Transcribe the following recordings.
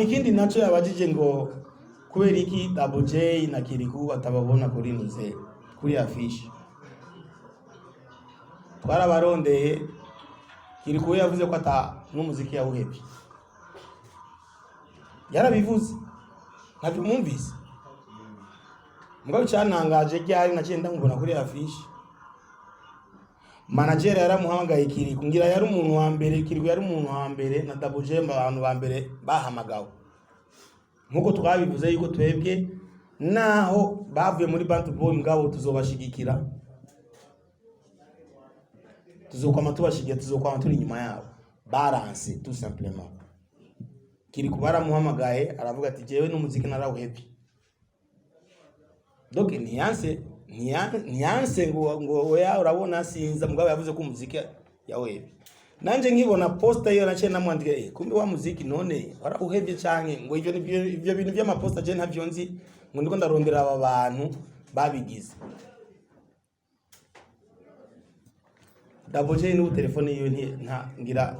ikindi naco yabajije ngo kubera iki Double J na Kiriku batababona kuri nize kuri affiche. Twarabarondeye, Kiriku yavuze ko ata n'umuziki yawuhebye. Yarabivuze ntabyo mwumvise. Mugabo cyanangaje ryari nagenda ngubona kuri affiche. Manager yaramuhamagaye Kiriku ngira yari umuntu wa mbere, Kiriku yari umuntu wa mbere na Double J abantu ba mbere bahamagawe. Nkuko twabivuze yuko twebwe naho bavuye muri Bantu Boy mugabo tuzobashigikira. Tuzokwama tubashigiye, tuzokwama turi inyuma yabo. Balance tout simplement. Kiriku baramuhamagaye aravuga ati jewe n'umuziki narawuhebye. Donc niyanse ngo oya urabona sinza mugabo yavuze ko umuziki yawebye. Nanje nkibona poster yo nace namwandike kumbe wa muziki none warauhebye canke ngo ivyo bintu by'ama poster je ntavyo nzi ngo ndiko ndarondera aba bantu babigize. Double J n'ubu telefone yiwe nta ngira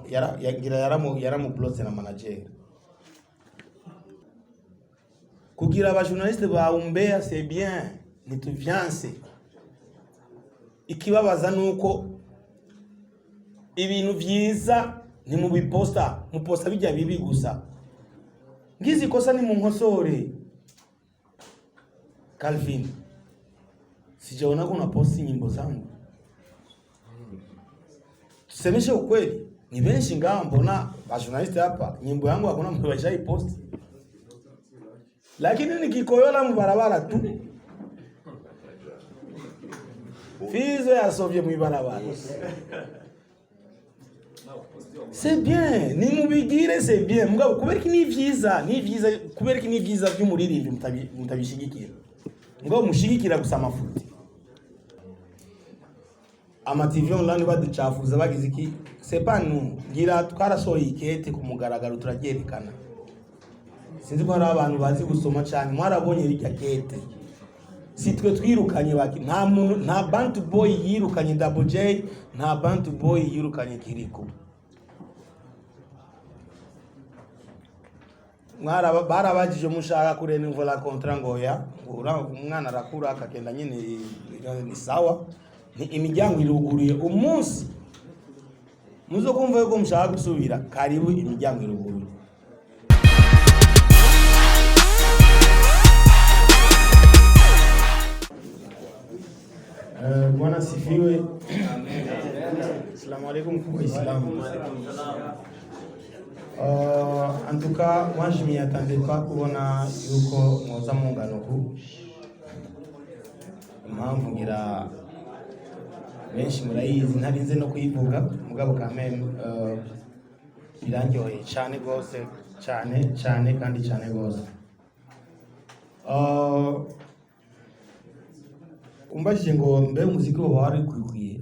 yaramu block na manager. Kugira aba journaliste baumbea c'est bien, nituvianse. Ikibabaza nuko ibintu vyiza ni mu biposta, muposta bijya bibi gusa. Ngizi kosa ni mu nkosore. Calvin, sijaona kuna posti nyimbo zangu. Tusemeshe ukweli, ni benshi ngaho mbona ba journaliste hapa nyimbo yangu hakuna mtu washai post. Lakini nikikoyola mu barabara tu. Fizo ya sovye mu barabara. C'est bien, ni mubigire c'est bien. Mugabo kuberiki ni vyiza, kuberiki ni vyiza by'umuririmbi mutabishigikira. Mugabo mushigikira gusa amafuti. Ama TV online baducafuza bagize iki? C'est pas nous. Gira twarasohoye ikete ku mugaragaro turagyerekana. Sinzi ko hari abantu bazi gusoma cyane mwarabonye irya kete. Si twe twirukanye baki nta muntu nta Bantu Boy yirukanye Double J, nta Bantu Boy yirukanye Kiriku. Barabajije mushaka kurena imvola kontra ngoya umwana arakura akagenda nyine ni sawa ni imiryango iruguruye umunsi muzo kumva yuko mushaka gusubira karibu imiryango iruguruye. Bwana sifiwe. Assalamu alaikum kwa Islam. En tout cas, moi je m'y attendais pas kubona yuko mwoza mungano ku. Impamvu ngira benshi murayizi ntarinze no kuyivuga mugabo kameme birangyoye cyane gose cyane kandi cyane gose. Umbajije ngo mbe umuziki wo wari kwikwiye.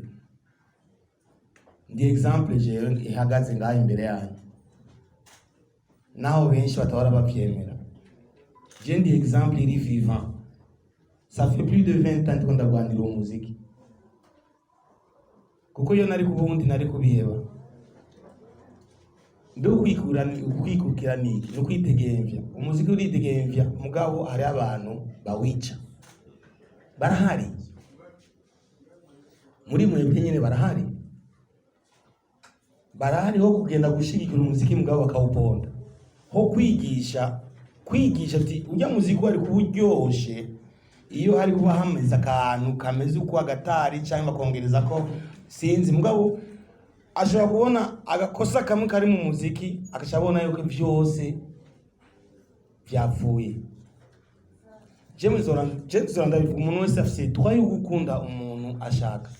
Ndi exemple je ihagaze ngaho imbere yanyu. Naho benshi batawara bavyemera. Je ndi exemple iri vivant. Ça fait plus de 20 ans ko ndagwanira umuziki. Kuko yo nari kubundi nari kubiheba. Ndo kwikukira niki no kwitegemvya. Umuziki uridegemvya mugabo hari abantu bawica. Barahari. Muri mwebwe nyene barahari. Barahari ho kugenda gushigikira umuziki mugabo bakawuponda. Ho kwigisha ati ujya muziki wari kuburyoshe iyo hari kuba hameza akantu kameze uko agatari cyangwa bakongereza ko sinzi mugabo ashobora kubona agakosa kamwe kari mu muziki akashabona yuko byose byapfuye. James Zoranda umuntu wese afite droit yo gukunda umuntu ashaka.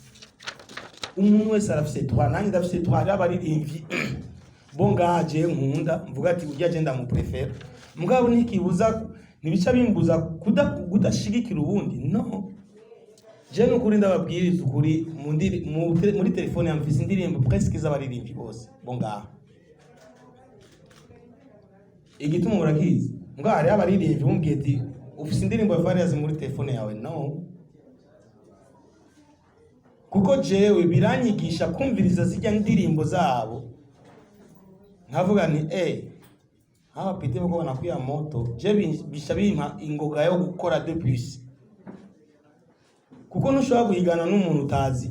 Umuntu wese arafite droit nanjye ndafite droit y'abari imvi. Bongaje nkunda mvuga ati ujya agenda mu prefer. Mugabo nikibuza nibica bimbuza kudashigikira ubundi no. Je no kuri ndababwiriza ukuri muri telefone ya mfise indirimbo presque z'abaririmbi bose bonga. Igituma murakizi. Mugabo hari abaririmbi bumbwiye ati ufise indirimbo ya Farious muri telefone yawe no. Kuko jewe biranyigisha kumviriza zijya ndirimbo zabo. Nkavuga ni aba pete bako banakuya moto je bishabimpa ingoga yo gukora de plus kuko ntushobora guhigana n'umuntu utazi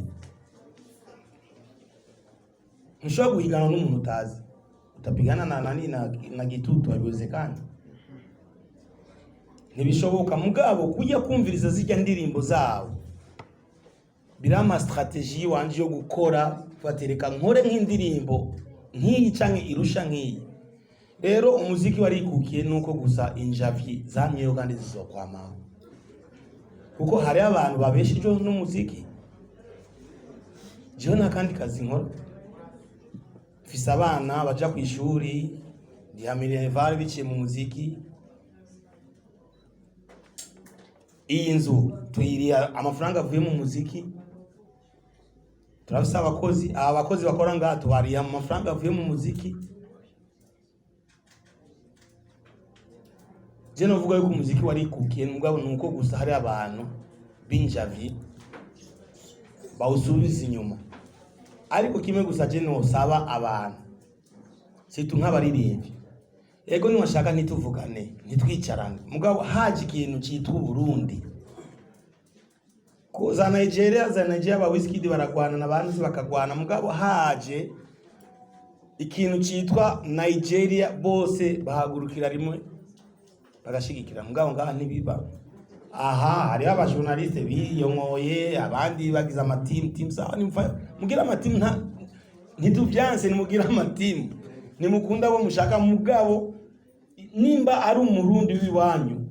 utapigana na nani na gitutu abiwezekana ntibishoboka mugabo kujya kumviriza zijya ndirimbo zawo birama strategy wanje yo gukora batereka nkore nk'indirimbo nk'iyi canke irusha nk'iyi rero umuziki warikukiye nuko gusa injavyi zamyeyo kandi zizokwamaho kuko hari abantu babeshijeho n'umuziki jewe nakandi kazi nkora mfise abana baja ku ishuri ndihamiriye vare biciye mu muziki iyi nzu tuyiriya amafaranga avuye mu muziki turafise abakozi bakora ngaha tubariye amafaranga avuye mu muziki je novuga yuko umuziki warikukiye mugabo nuko gusa hari abantu binjavyi bawusubiza inyuma ariko kimwe gusa je no saba abantu situ nk'abaririmbyi ego niwashaka ntituvugane ntitwicarane mugabo haje ikintu cyitwa Burundi ko za Nigeria ba Wizkid baragwana n'abantu bakagwana mugabo haje ikintu cyitwa Nigeria bose bahagurukira rimwe bagashigikira mugabo ngaha ntibiba aha hari abajournaliste biyongoye abandi bagize team sawa mugira team ntituvyanse nimugira team nimukunda bo mushaka mugabo nimba ari umurundi wiwanyu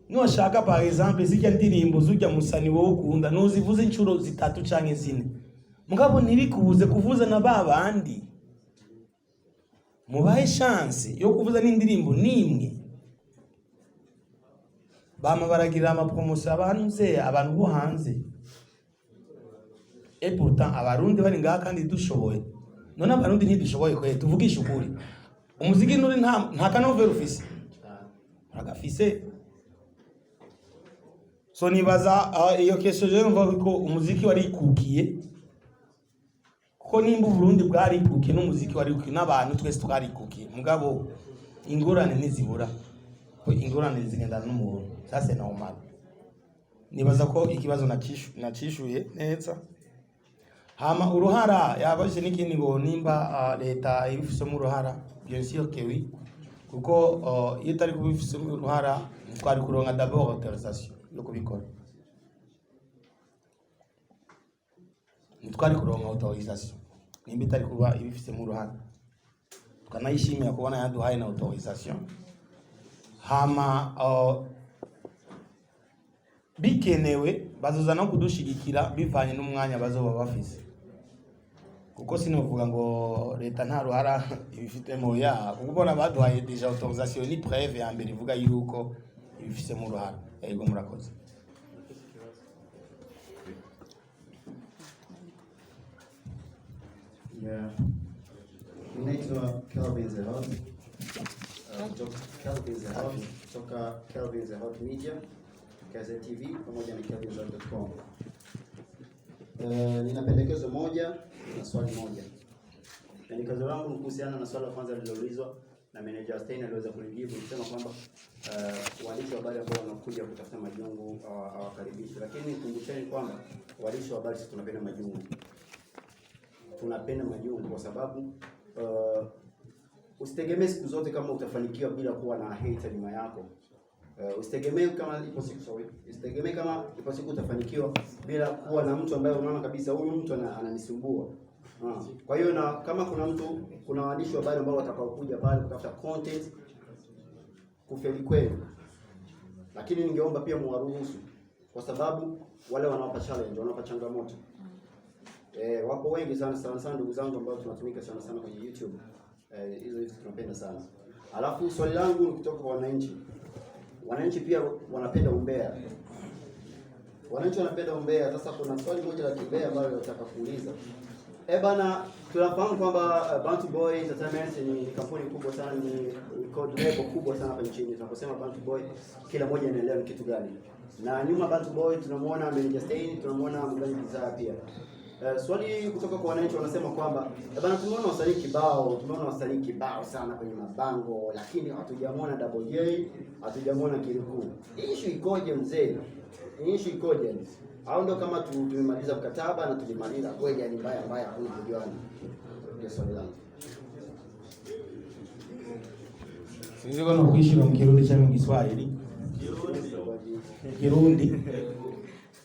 niwashaka par exemple zijya ndirimbo zujya musani wowe ukunda nuzivuze incuro 3 canke 4 mugabo ntibikubuze kuvuza na babandi mubahe chance yo kuvuza n'indirimbo nimwe bama baragira amapromotion abantu bo hanze et pourtant abarundi bari ngaha kandi dushoboye none abarundi ntidushoboye ko tuvugisha ukuri umuziki nuri nta kanovera ufise agafise so nibaza iyo question je mvuga ko umuziki warikukiye ko nimba Burundi bwarikukiye n'umuziki warikukiye n'abantu twese twarikukiye mugabo ingorane ntizibura ko ingorane zigendana n'umuntu sasa normal nibaza ko ikibazo nacishuye neza hama uruhara yabaje n'ikindi ngo nimba leta ibifise mu ruhara bien sûr que oui kuko iyo tari kubifise mu ruhara twari kuronka d'abord autorisation yo kubikora twari kuronka autorisation nimba itari kuba ibifise mu ruhara tukanayishimira kubona yaduhaye na autorisation hama bikenewe bazoza no kudushigikira bivanye n'umwanya bazoba bafise kuko sinovuga ngo leta nta ruhara ibifite mu ya kuko baduhaye deja autorisation ni preuve ya mbere ivuga yuko ibifise mu ruhara yego murakoze yeah inaitwa Kelvin the Hot kutoka Kelvin the Hot Media Kaze TV pamoja na kelvinzehot.com. Nina pendekezo moja na swali moja. Pendekezo langu kuhusiana na swali la kwanza lililoulizwa na manager Stein aliweza kulijibu kusema kwamba waandishi wa habari ambao wanakuja kutafuta majungu hawakaribishwi, lakini kumbusheni kwamba waandishi wa habari sisi tunapenda majungu. Tunapenda majungu kwa sababu usitegemee siku zote kama utafanikiwa bila kuwa na hater nyuma yako. Usitegemee kama ipo siku utafanikiwa bila kuwa na mtu ambaye unaona kabisa huyu mtu ananisumbua. Kwa hiyo na kama kuna waandishi wa habari ambao watakaokuja pale kutafuta content kufeli kweli. Lakini ningeomba pia muwaruhusu kwa sababu wale wanawapa challenge, wanawapa changamoto. Wapo wengi sana ndugu zangu ambao tunatumika sana kwenye YouTube. Hizo tunapenda sana. Alafu swali langu ni kutoka kwa wananchi. Wananchi pia wanapenda umbea. Sasa kuna swali moja la kibea ambalo nataka kuuliza. Bana, tunafahamu kwamba Bantu Boy Entertainment ni kampuni kubwa sana, ni record label kubwa sana hapa nchini. Tunaposema Bantu Boy, kila mmoja anaelewa ni kitu gani. Na nyuma Bantu Boy tunamuona Manager Stein, tunamuona Mgani Bizarre pia. Swali kutoka kwa wananchi wanasema kwamba bana, tumeona wasanii kibao sana kwenye mabango, lakini hatujamwona Double J, hatujamwona Kirikou. Issue ikoje mzee? Issue ikoje? Au ndio kama tumemaliza mkataba na tulimaliza kweli, yani mbaya hakuna kujuana? Ndio swali langu. Sisi kama kuishira mu Kirundi cyangwa mu Kiswahili. Kirundi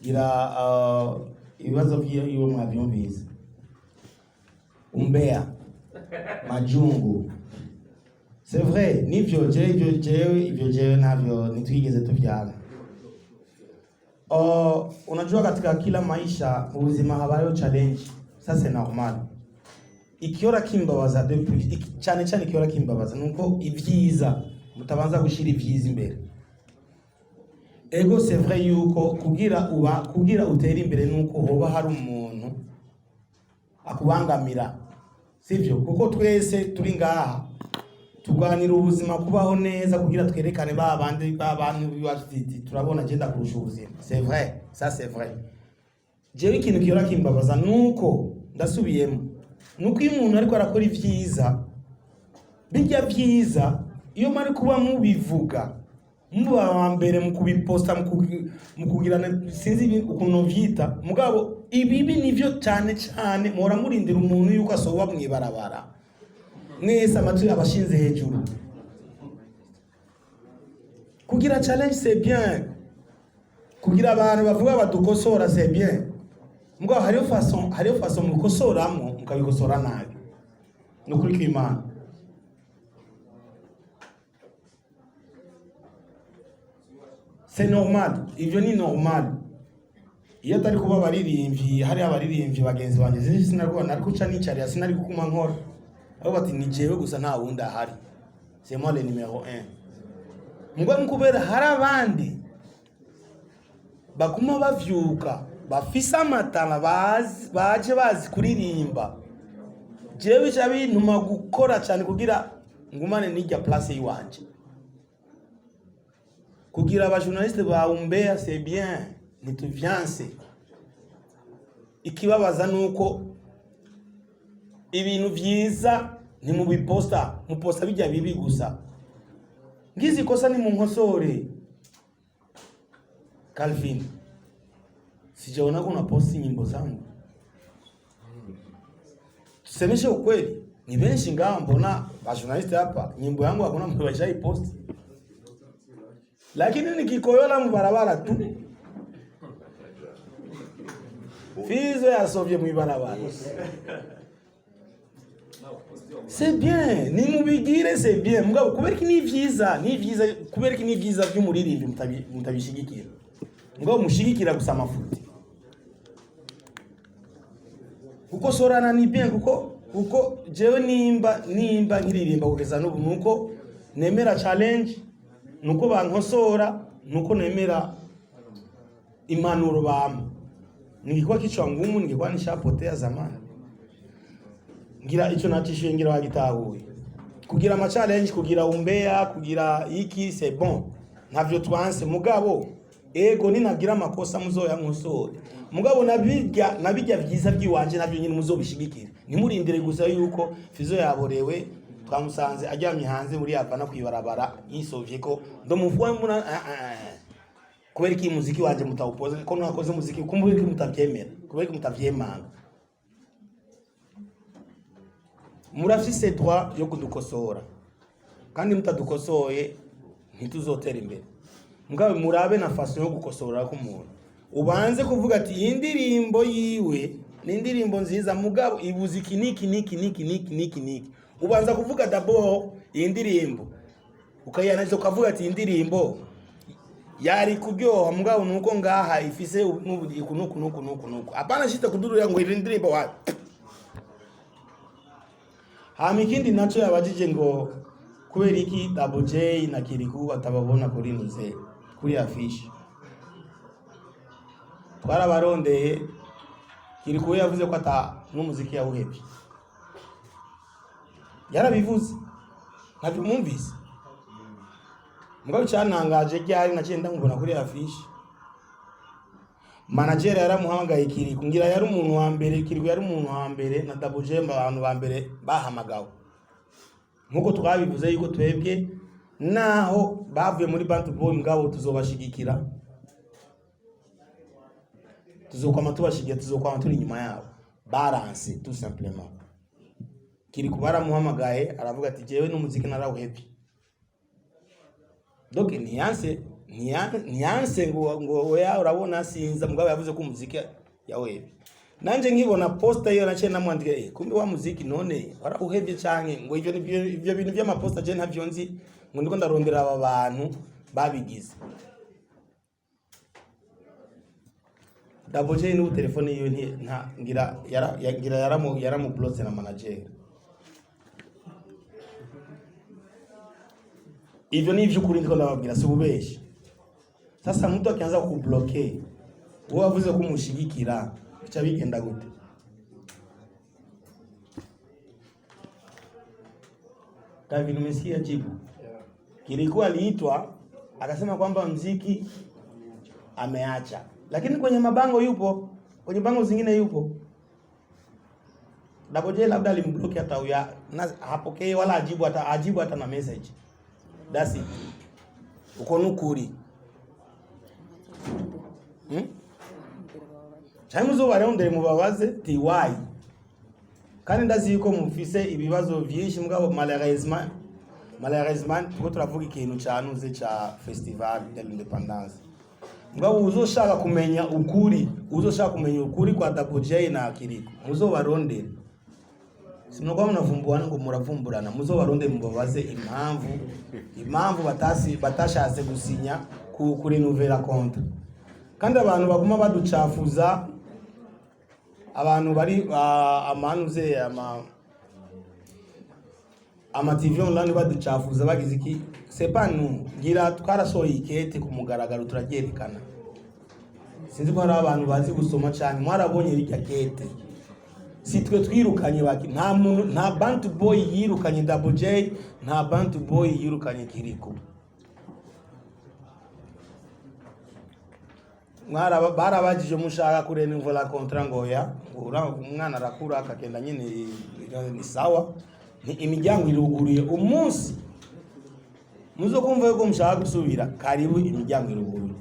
gira ibibazo by'iyo mwabyumvise. Umbea, majungu. C'est vrai, nivyo jewe navyo nitwigeze tuvyana. Unajua katika kila maisha ubuzima habayo challenge. Sasa normal. Ikiora kimbabaza depuis cyane ikiora kimbabaza nuko ivyiza mutabanza gushira ivyiza imbere. Ego c'est vrai yuko kugira utera imbere nuko hoba hari umuntu akubangamira. Sivyo? Kuko twese turi ngaha tuganira ubuzima kubaho neza kugira twerekane bantu biwatiti turabona genda kurusha ubuzima. C'est vrai, ça c'est vrai. Jewe ikintu kiora kimbabaza nuko ndasubiyemo. Nuko iyo umuntu ariko arakora ivyiza bijya vyiza iyo mari kuba mubivuga muba wa mbere mu kubiposta mu kugirana sinzi ukuntu vyita mugabo ibibi nivyo cyane muhora murindira umuntu yuko asoba mwibarabara mwese amatwi abashinze hejuru kugira challenge c'est bien, kugira abantu bavuga badukosora c'est bien, mugabo hariyo façon mukosoramo mukabikosora nabi nukuri kw'Imana. C'est normal, ivyo ni normal. Iyo atari kuba baririmbyi, hari abaririmbyi bagenzi banje sinarwa nariko ca nicariya sinari gukuma nkora. Abo bati ni jewe gusa nta wundi ahari. C'est moi le numéro 1. Mugabo nkubera hari abandi bakuma bavyuka bafise amatala baje bazi kuririmba. Jewe cyabintuma gukora cyane kugira ngumane nijya place yiwanje. Kugira aba journaliste ba Umbea c'est bien, nituvianse. Ikibabaza nuko ibintu vyiza ni mu biposta, muposta bijya bibi gusa. Ngizi kosa ni mu nkosore. Calvin, sijaona kuna posti nyimbo zangu. Tusemeshe ukweli, ni benshi ngaho mbona ba journaliste hapa nyimbo yangu hakuna mtu waishai posti. Lakini nikikoyola mubarabara tu Fizo ya sovye mubarabara. C'est bien, ni mubigire c'est bien. Mugabo kuberiki ni vyiza, kuberiki ni vyiza by'umuririmbi mutabishigikira. Mugabo mushigikira gusa amafuti. Kuko sorana ni bien kuko jewe nimba nkiririmba kugeza n'ubu nuko nemera challenge, nuko bankosora, nuko nemera impanuro bampa. Ningikuwa kichwa ngumu, ningikuwa nishapotea zamani. Ngira ico nacishuye ngira wagitahuye. Kugira ama challenge, kugira Umbea, kugira iki c'est bon. Ntavyo twanse mugabo ego ninagira amakosa muzoya nkosore. Mugabo nabijya vyiza byiwanje navyo nyine muzobishigikira. Nimurindire gusa yuko Fizo yaborewe twamusanze ajyamye hanze muri yapana kwibarabara yisovye ko ndo muvuye muna kubera iki muziki wanje mutawupoze ko nakoze muziki kumbuye ko mutavyemera kubera ko mutavyemanga. Murafise droit yo kudukosora kandi mutadukosoye ntituzotera imbere. Mugabe murabe na façon yo gukosora ko umuntu ubanze kuvuga ati indirimbo yiwe ni indirimbo nziza mugabo ibuziki niki ubanza kuvuga d'abord indirimbo ukayanaje ukavuga ati indirimbo yari kuryoha mugabo nuko ngaha ifise nuku apana shita kudurura ngo indirimbo wapi. Hamikindi nacho yabajije ngo kubera iki Double J na Kirikou batababona kuri nize kuri affiche. Twarabarondeye Kirikou yavuze ko ata n'umuziki yawuhebye. Yarabivuze ntabyo mwumvise. Mugabo cyanangaje cyari naciye ndamubona kuri affiche. manager yaramuhamagaye Kiriku ngira yari umuntu wa mbere, Kiriku yari umuntu wa mbere na Double J abantu ba mbere bahamagawe. Nkuko twabivuze yuko twebwe naho bavuye muri Bantu Boy ngabo tuzobashigikira, tuzokwama tubashigiye, tuzokwama turi inyuma yabo. Balance tout simplement. Kiriku baramuhamagaye aravuga ati jewe n'umuziki narawuhevye. Donc niyanse ngo oya urabona sinza mugabo yavuze ko umuziki yawevye. Nanje nkibona poster iyo nace namwandike kumbe wa muziki none warawuhevye canke ngo ivyo bintu by'ama poster je ntavyo nzi ngo ndiko ndarondera aba bantu babigize. Double J n'ubu telefone iyo nta ngira yaramu block na manager. Ivyo ni vy'ukuri ndiko ndababwira si ububeshi. Sasa mtu akianza kubloke wewe wavuze kumushigikira bica bigenda gute? Kavi nimesikia jibu. Kiriku aliitwa akasema kwamba muziki ameacha. Lakini kwenye mabango yupo, kwenye bango zingine yupo. Double J labda alimblock hata huya hapokei wala ajibu hata na message. That's it. Uko nukuri. Chaimuzo barondere mubabaze TY. Kandi ndazi yuko mufise ibibazo byinshi mugabo malheureusement tuko turavuga ikintu cyanuze ca Festival de l'Independance. Mugabo uzoshaka kumenya ukuri kwa Double J na Kiriku. Muzo barondere. Sinogwa munavumbuana ngo muravumburana, muzo baronde mubabaze impamvu batashatse gusinya kuri nouvelle compte. Kandi abantu baguma baducafuza, abantu bari amanuze ama TV online baducafuza bagize iki c'est pas nous gira twarasohoye ikete ku mugaragaro turagyerekana. Sinzi ko hari abantu bazi gusoma cyane mwarabonye irya kete. Si twe twirukanye baki nta Bantu Boy yirukanye Double J, nta Bantu Boy yirukanye Kiriku. Barabajije mushaka kurenuvela contrat ngoya umwana arakura akagenda nyine ni sawa, ni imiryango iruguruye umunsi muzo kumva yuko mushaka gusubira karibu imiryango iruguruye.